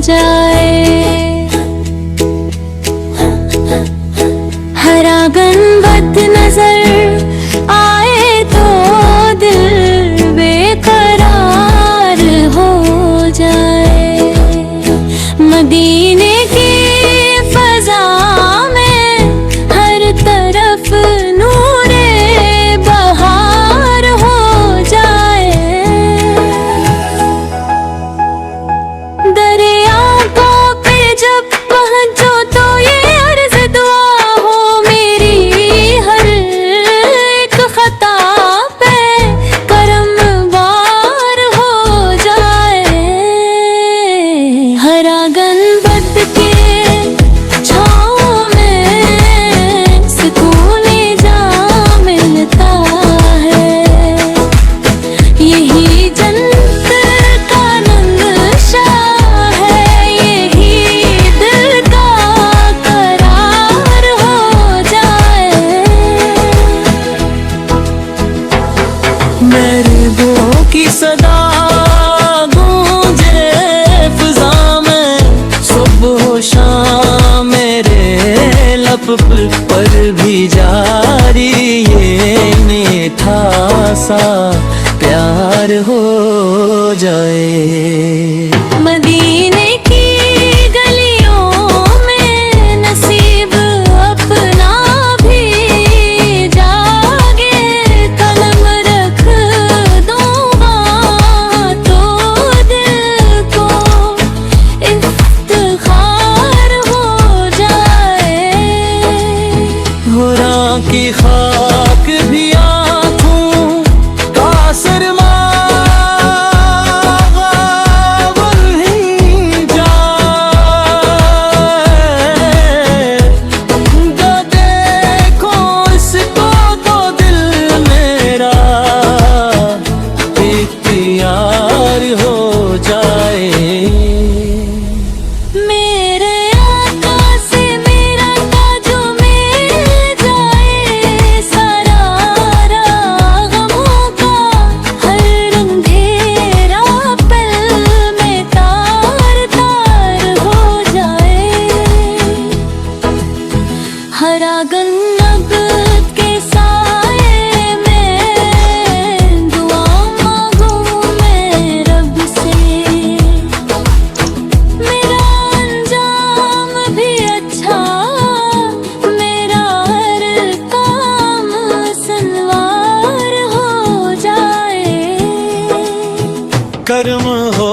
जाए। हरा गुंबद नजर आए तो दिल बेकरार हो जाए। मदीने की फजा में हर तरफ नूरे बहार हो जाए। दरिया को पे जब पहुंचो तो ये अर्ज दुआ हो मेरी, हर एक खता पे करम वार हो जाए। हरा गुंबद के छाँव में सुकून जा मिलता है। यही जन्नत का नक्शा है, यही दिल का करार हो जाए। महबूबों की सदा गूंजे फिजा में, सुबह शाम मेरे लब पर भी जारी ये मीठा सा प्यार हो जाए। मदीने की गलियों में नसीब अपना भी जागे। कलम रख दूंगा तो दिल को इफ्तिखार हो जाए। होरा की खाक भी आँखों का सरमा हरा गुंबद के साए में दुआ मांगूं मैं रब से। मेरा अंजाम भी अच्छा, मेरा हर काम सनवार हो जाए। कर्म हो